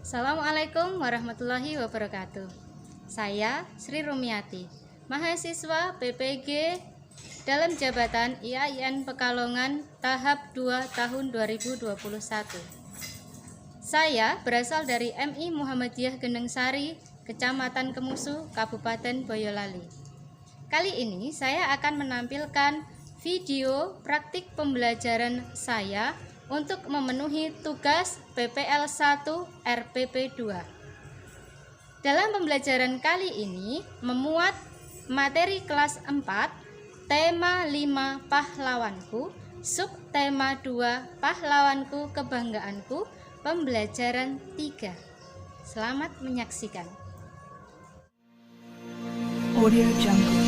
Assalamualaikum warahmatullahi wabarakatuh. Saya Sri Rumiati, mahasiswa PPG dalam jabatan IAIN Pekalongan tahap 2 tahun 2021. Saya berasal dari MI Muhammadiyah Genengsari, Kecamatan Kemusu, Kabupaten Boyolali. Kali ini saya akan menampilkan video praktik pembelajaran saya untuk memenuhi tugas PPL 1 RPP 2. Dalam pembelajaran kali ini memuat materi kelas 4, tema 5 pahlawanku, subtema 2 pahlawanku kebanggaanku, pembelajaran 3. Selamat menyaksikan. Audio Jungle.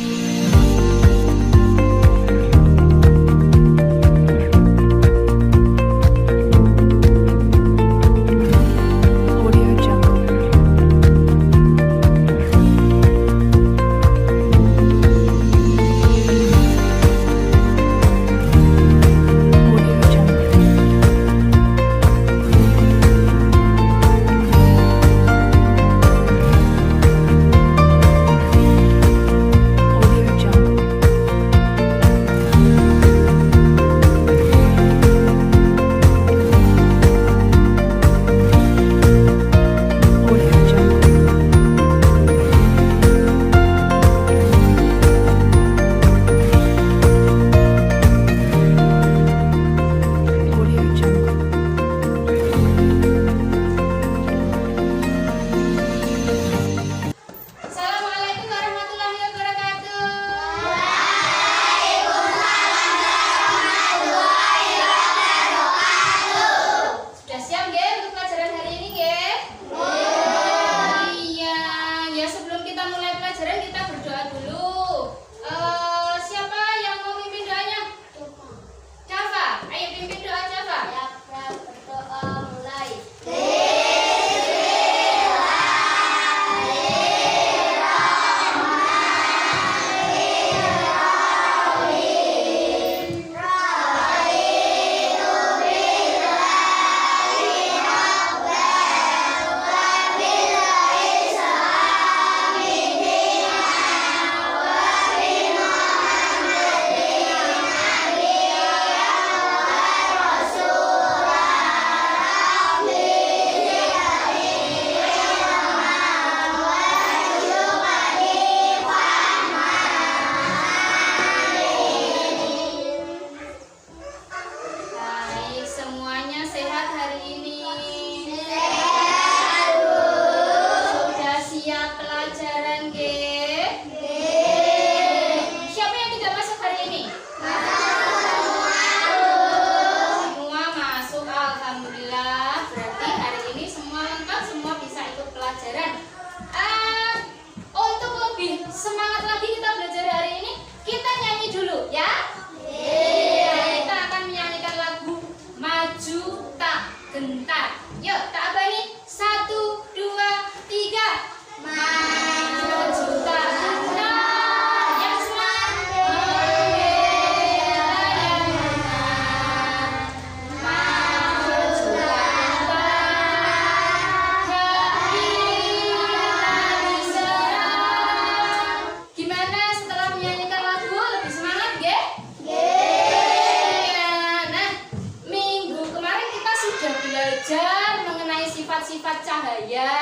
Sifat cahaya,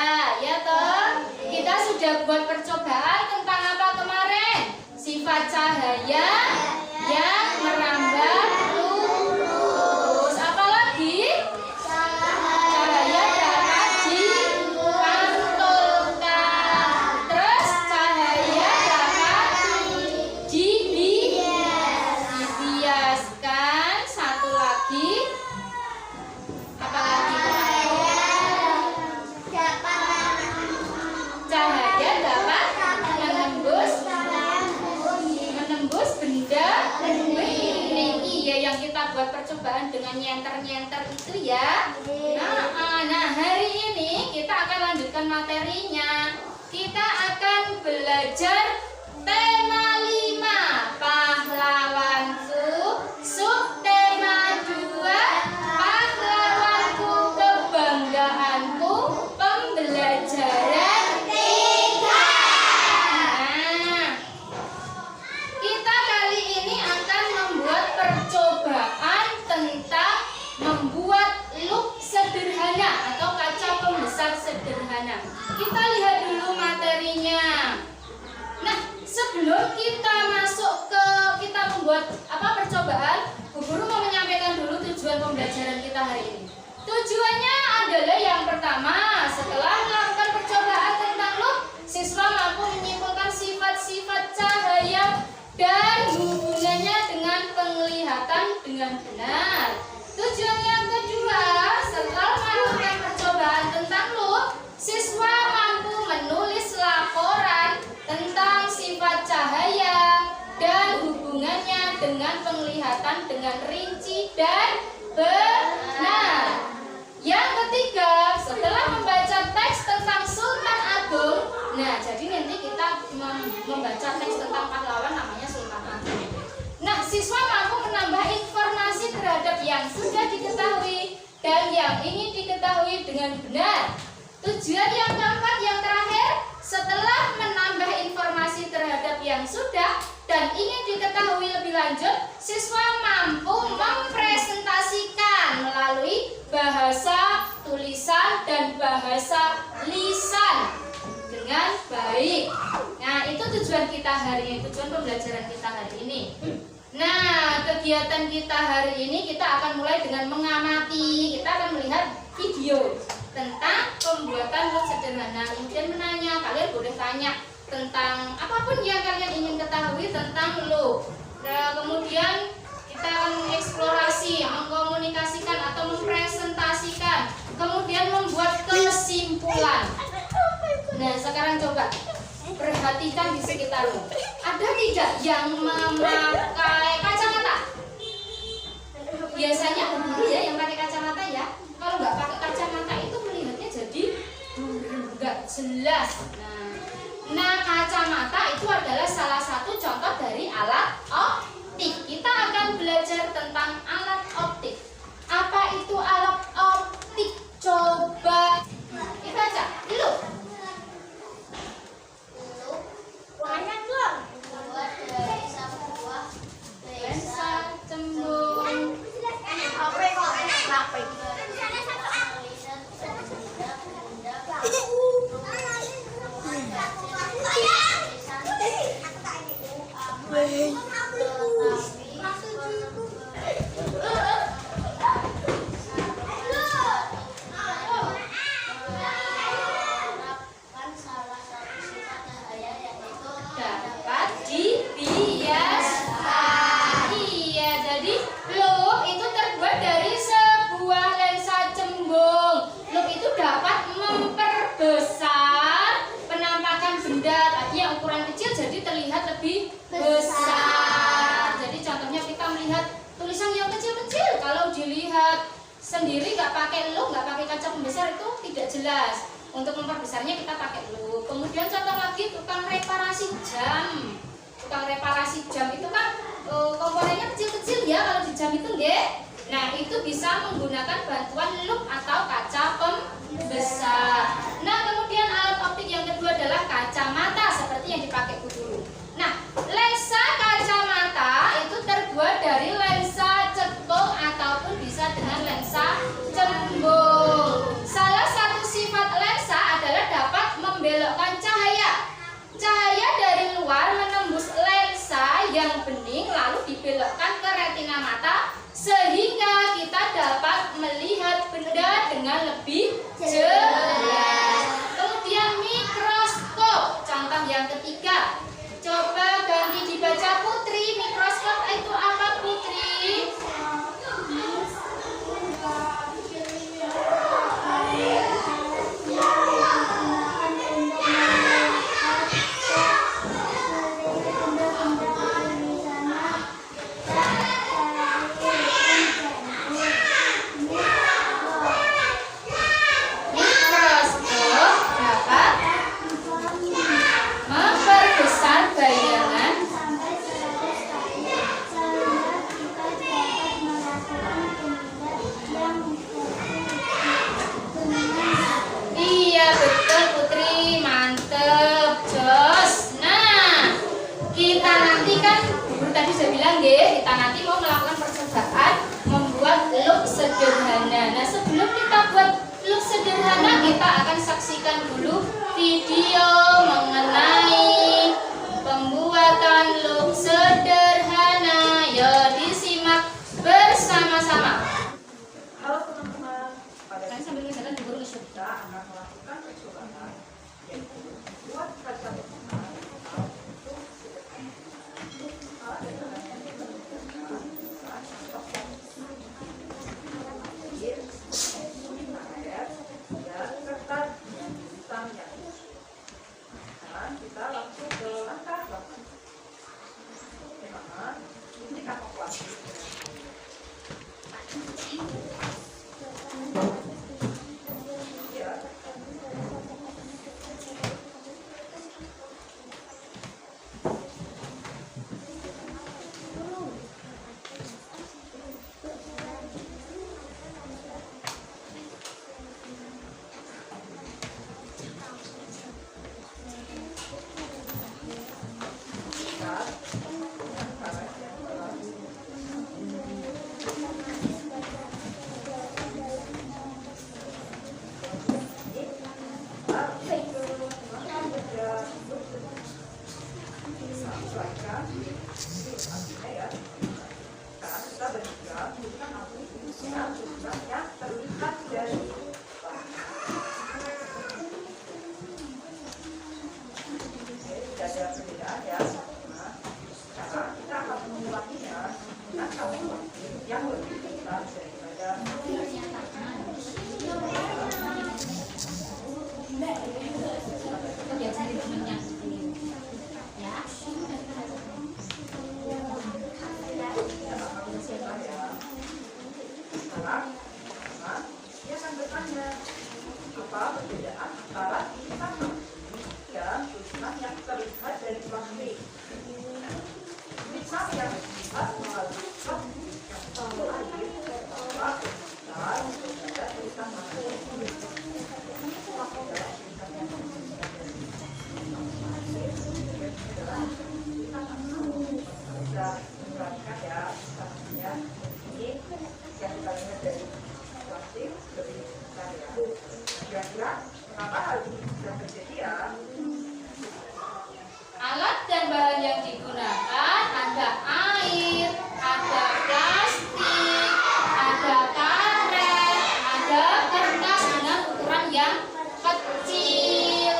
ya toh? Kita sudah buat percobaan tentang apa kemarin? Sifat cahaya yang merambat lurus. Apa lagi? Cahaya dapat dipantulkan. Terus cahaya dapat dibiaskan. Satu lagi. Apa lagi? Cahaya dapat menembus benda ini. Iya, yang kita buat percobaan dengan nyenter-nyenter itu ya. Nah, hari ini kita akan lanjutkan materinya. Kita akan belajar tema 5 pahlawanku, subtema 2 pahlawanku kebanggaanku, sebelum kita membuat percobaan, Bu Guru mau menyampaikan dulu tujuan pembelajaran kita hari ini. Tujuannya adalah yang pertama, setelah melakukan percobaan tentang loop, siswa mampu menyimpulkan sifat-sifat cahaya dan hubungannya dengan penglihatan dengan benar. Tujuan yang kedua, setelah melakukan percobaan tentang loop, siswa mampu menulis laporan tentang sifat cahaya dan hubungannya dengan penglihatan dengan rinci dan benar. Yang ketiga, setelah membaca teks tentang Sultan Agung, nah jadi nanti kita membaca teks tentang pahlawan namanya Sultan Agung. Nah, siswa mampu menambah informasi terhadap yang sudah diketahui dan yang ingin diketahui dengan benar. Tujuan yang keempat, yang terakhir, setelah menambah informasi terhadap yang sudah dan ingin diketahui lebih lanjut, siswa mampu mempresentasikan melalui bahasa tulisan dan bahasa lisan dengan baik. Nah, itu tujuan kita hari ini, tujuan pembelajaran kita hari ini. Nah, kegiatan kita hari ini kita akan mulai dengan mengamati. Kita akan melihat video tentang pembuatan loop sederhana. Kemudian menanya, kalian boleh tanya tentang apapun yang kalian ingin ketahui tentang loop. Nah, kemudian kita akan mengeksplorasi, mengkomunikasikan atau mempresentasikan, kemudian membuat kesimpulan. Nah, sekarang coba perhatikan di sekitarmu. Ada tidak yang memakai kacamata? Biasanya ya yang pakai kacamata ya. Kalau nggak pakai kacamata itu melihatnya jadi nggak jelas. Nah, kacamata itu adalah salah satu contoh dari alat optik. Kita akan belajar tentang alat optik. Apa itu alat optik? Coba dibaca dulu. Banyak dong. Buat dari sebuah Lensa cembung. apa kok enak apa? Dapat dibiaskan. Iya, jadi loop itu terbuat dari sebuah lensa cembung. Loop itu dapat memperbesar penampakan benda tadi yang ukuran kecil jadi terlihat lebih besar. Jadi contohnya kita melihat tulisan yang kecil-kecil, kalau dilihat sendiri nggak pakai loop, nggak pakai kaca pembesar itu tidak jelas. Untuk memperbesarnya kita pakai loop. Kemudian contoh lagi tukang reparasi jam. Tukang reparasi jam itu kan komponennya kecil-kecil ya kalau di jam itu nggih. Nah, itu bisa menggunakan bantuan loop atau kaca pembesar. Nah, kemudian alat optik yang kedua adalah kacamata seperti yang dipakai Bu Guru. Nah, lensa kacamata itu terbuat dari lensa cekung ataupun bisa dengan lensa cembung. Salah satu sifat lensa adalah dapat membelokkan cahaya. Cahaya dari luar menembus lensa yang bening lalu dibelokkan ke retina mata sehingga kita dapat melihat benda dengan lebih jelas. Kemudian mikroskop, contoh yang ketiga. Coba ganti dibaca Putri. Mikroskop itu apa, Putri? Kita nanti mau melakukan percobaan membuat loop sederhana. Nah, sebelum kita buat loop sederhana, kita akan saksikan dulu video mengenai pembuatan anak melakukan percobaan, yaitu membuat kaca bersama atau bentuk sederhana. Alat dan bahan yang diperlukan adalah contohnya air, karet, dan kertas yang tulisannya. Sekarang kita langsung ke langkah 8. Pertama, ini kantong plastik. Yang lebih besar daripada Ya, cari temennya. Ya. dia akan bertanya apa perbedaan antara ini sama dan tulisan yang terlihat dari plastik. Tulisan yang terlihat melalui plastik yang terlalu air dan ada tulisan Alat dan bahan yang digunakan ada air, ada plastik, ada karet, ada kertas dengan ukuran yang kecil.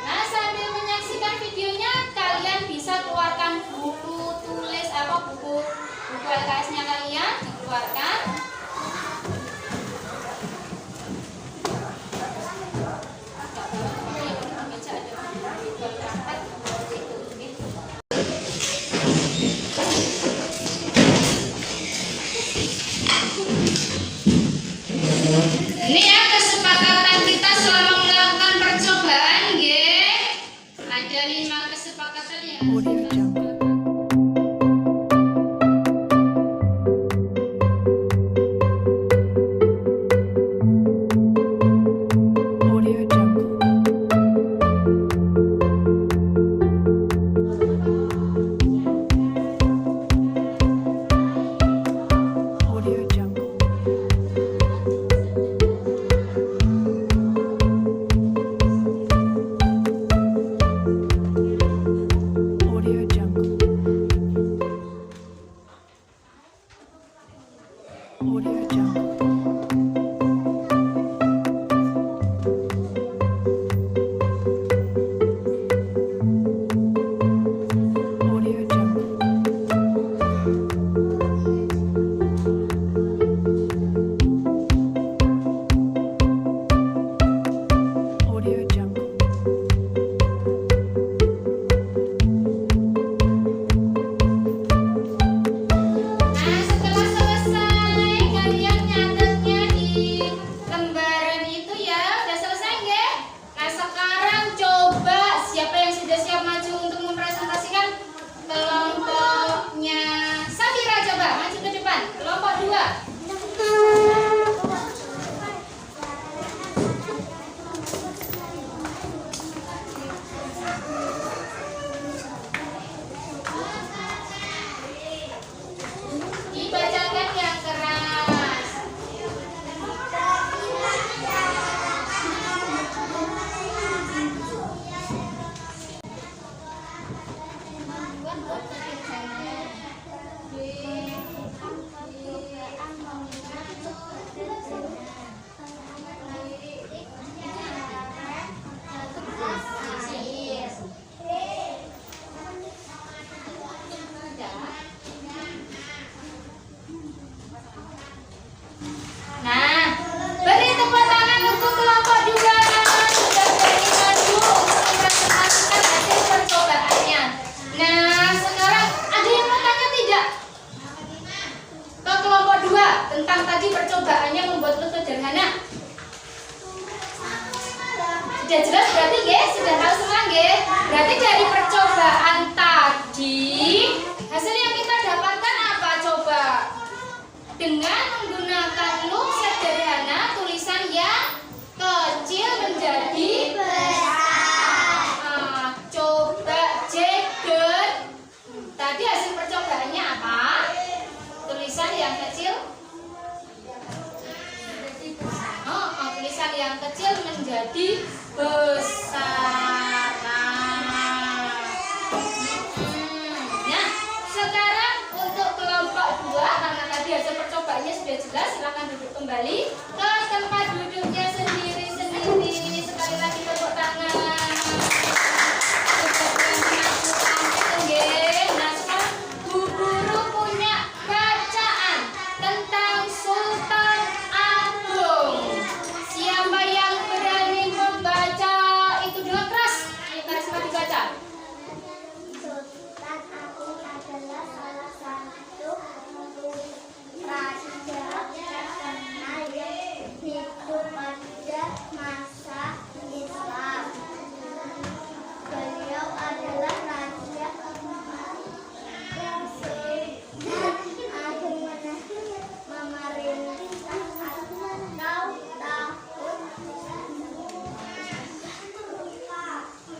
Nah, sambil menyaksikan videonya, kalian bisa keluarkan buku tulis buku LKS-nya kalian dikeluarkan. Sudah jelas berarti nggih, sudah tahu semua nggih. Berarti dari percobaan tadi hasil yang kita dapatkan apa coba? Dengan menggunakan loop sederhana, tulisan yang kecil menjadi besar. Coba Jaden. Tadi hasil percobaannya apa? Tulisan yang kecil. Tulisan yang kecil menjadi besar. Nah, sekarang untuk kelompok 2 karena tadi hasil percobaannya sudah jelas, silakan duduk kembali ke tempat duduknya sendiri-sendiri. Sekali lagi tepuk tangan. Nah, sekarang Bu Guru punya bacaan tentang Sultan Agung. Siapa yang berani membaca itu dengan keras? Ayo Karisma dibaca. Sultan Agung adalah salah satu raja terkenal yang hidup pada masa Islam. Beliau adalah raja Agung memerintah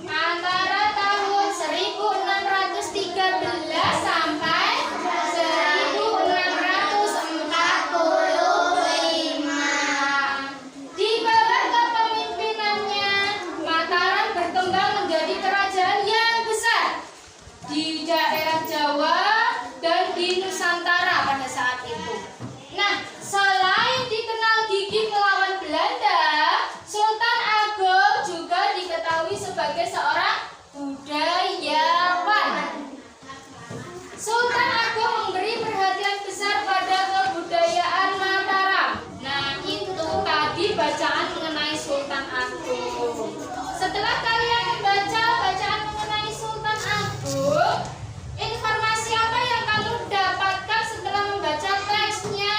Antara tahun 1613 sampai 1645. Di bawah kepemimpinannya, Mataram berkembang menjadi kerajaan yang besar di daerah Jawa dan di Nusantara pada saat itu. Nah, selain dikenal gigih melawan Belanda, Sultan Agung juga diketahui sebagai seorang budayawan. Sultan Agung memberi perhatian besar pada kebudayaan Mataram. Nah, itu tadi bacaan mengenai Sultan Agung. Setelah kalian membaca bacaan mengenai Sultan Agung, informasi apa yang kamu dapatkan setelah membaca teksnya?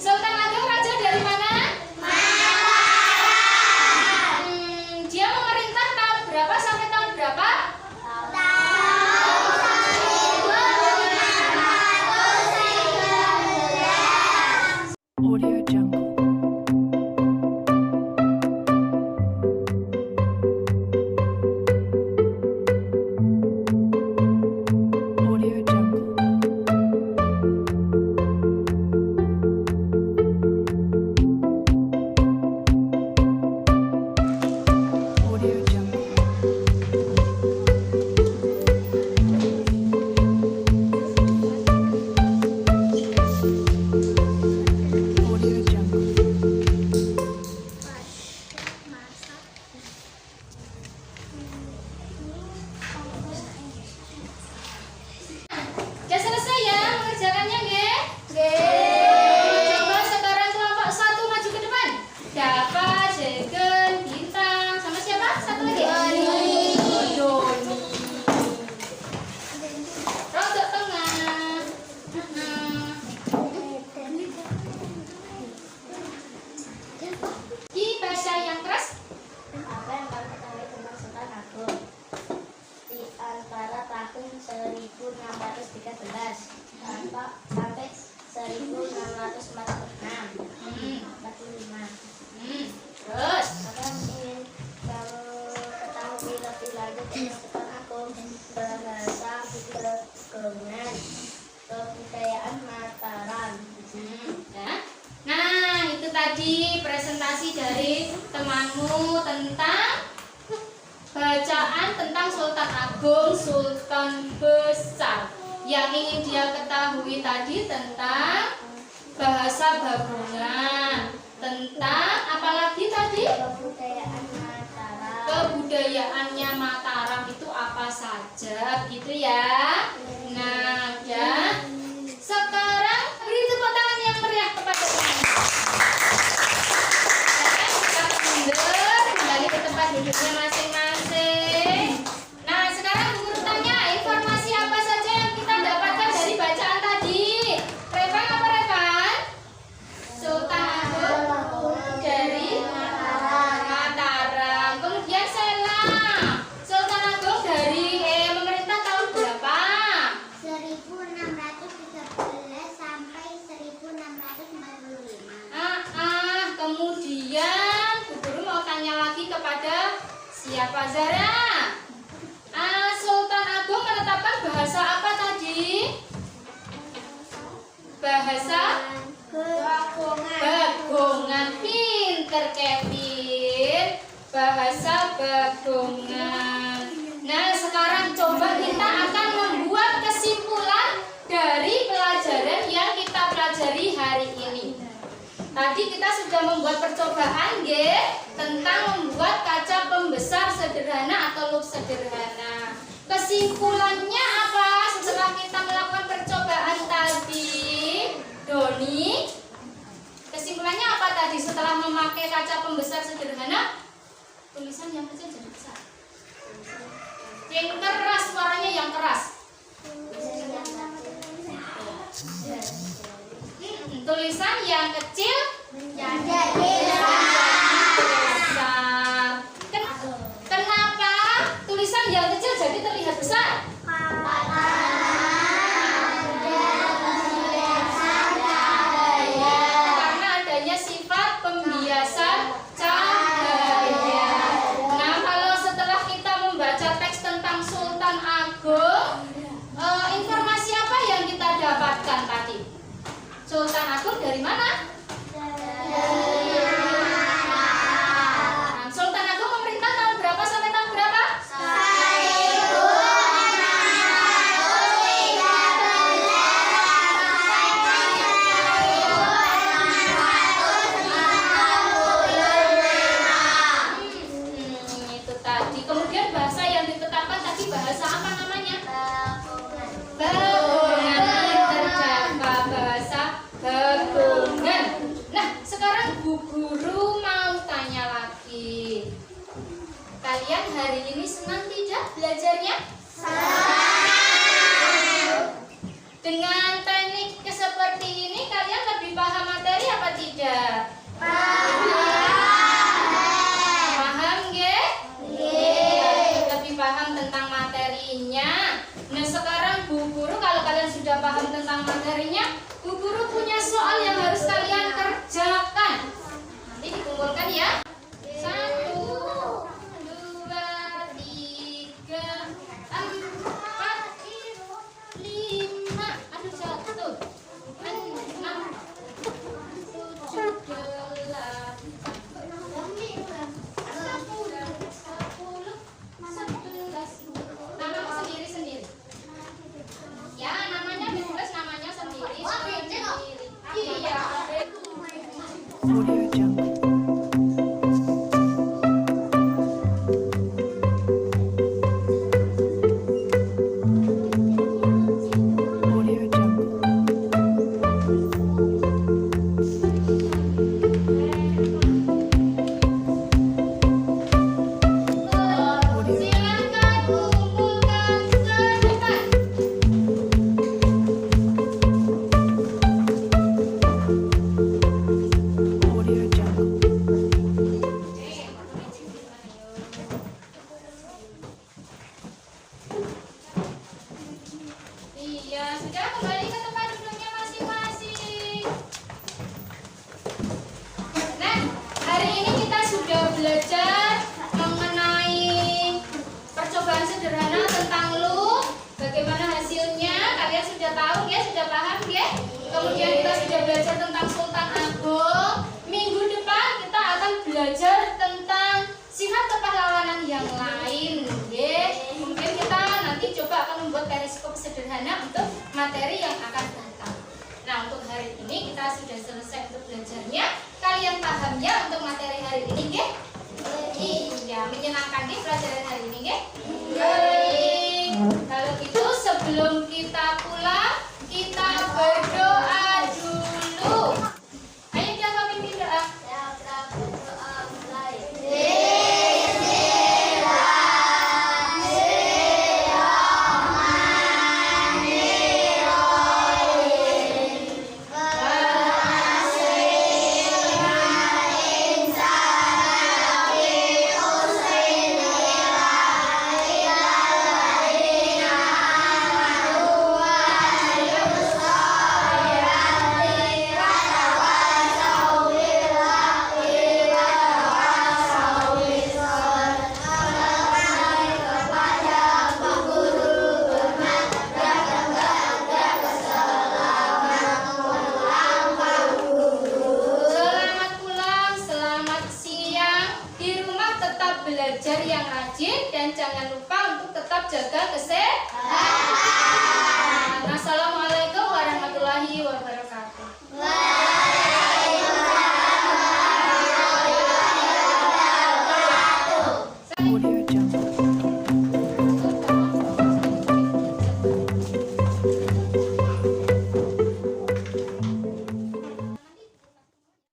Sultan Agung raja dari mana? Dia memerintah tahun berapa sampai tahun berapa? Audio Jungle. Audio Jungle. Audio Jungle. Audio Jungle. Sudah selesai ya mengerjakannya, nggih? Coba sekarang kelompok 1 maju ke depan. Dava, Jaden, Bintang, sama siapa? Satu lagi. Doni. Rodok tengah. Di bahasa yang keras. Apa yang kamu ketahui tentang Sultan Agung? Di antara tahun 1613 sampai 1646. Terus. Apa yang ingin kamu ketahui lebih lanjut tentang Sultan Agung? Bahasa, kegengan, kebudayaan Mataram. Ya. Nah, itu tadi presentasi dari temanmu tentang bacaan tentang Sultan Agung, Sultan Besar. Yang ingin dia ketahui tadi tentang bahasa Babungan, tentang apalagi tadi? Kebudayaan Mataram. Kebudayaannya Mataram itu apa saja, gitu ya. Nah, ya. Sekarang beri tepuk tangan yang meriah kepada teman. Kita mundur kembali ke tempat duduknya masing-masing. Nah, sekarang Bu Guru tanya, informasi apa saja yang kita dapatkan dari bacaan tadi? Revan apa Revan? Sultan Agung dari Mataram. kepada siapa, Zara? Sultan Agung menetapkan bahasa apa tadi? Bahasa Bagongan. Pinter Kevin. Bahasa Bagongan. Nah, sekarang coba kita akan membuat kesimpulan dari pelajaran yang kita pelajari hari ini. Tadi kita sudah membuat percobaan tentang membuat kaca pembesar sederhana atau loop sederhana. Kesimpulannya apa setelah kita melakukan percobaan tadi? Doni, kesimpulannya apa tadi setelah memakai kaca pembesar sederhana? Tulisan yang kecil jadi besar. Yang keras, suaranya yang keras. Tulisan yang kecil menjadi besar. Kenapa tulisan yang kecil jadi terlihat besar? Karena adanya sifat pembiasan cahaya. Nah, kalau setelah kita membaca teks tentang Sultan Agung, informasi apa yang kita dapatkan tadi? Sultan Agung dari mana? Sultan Agung memerintah tahun berapa sampai tahun berapa? 1645. Itu tadi. Kemudian bahasa yang ditetapkan tadi bahasa apa namanya? Bagongan. Terjangka bahasa Bagongan. Nah, sekarang Bu Guru mau tanya lagi. Kalian hari ini senang tidak belajarnya? Dengan teknik seperti ini kalian lebih paham materi apa tidak? Paham nggih? Lebih paham tentang materinya. Nah, sekarang Bu Guru kalau kalian sudah paham tentang materinya, Bu Guru punya soal yang harus kalian kerjakan. Nanti dikumpulkan ya. 1, 2, 3, 4, 5. Aduh, jatuh. 6, 7, 8, 11. Namamu sendiri-sendiri. Ya, namanya ditulis namanya sendiri. Iya. Audio Jungle. Audio Jungle. Silakan kumpulkan ke depan. Audio Jungle. Iya, sudah kembali ke tempat duduknya masing-masing. Nah, hari ini kita sudah belajar mengenai percobaan sederhana tentang loop. Bagaimana hasilnya? Kalian sudah tahu ya, sudah paham ya? Kemudian kita sudah belajar tentang Sultan Agung. Minggu depan kita akan belajar tentang sifat kepahlawanan yang lain. Mungkin kita nanti coba akan membuat periskop sederhana untuk materi yang akan datang. Nah, untuk hari ini kita sudah selesai untuk belajarnya. Kalian paham ya untuk materi hari ini, nggih? Iya, menyenangkan nggih pelajaran hari ini, nggih? Baik. Kalau gitu sebelum kita pulang, kita berdoa dulu. Ayo kita pimpin doa. belajar yang rajin dan jangan lupa untuk tetap jaga kesehatan. Assalamualaikum warahmatullahi wabarakatuh.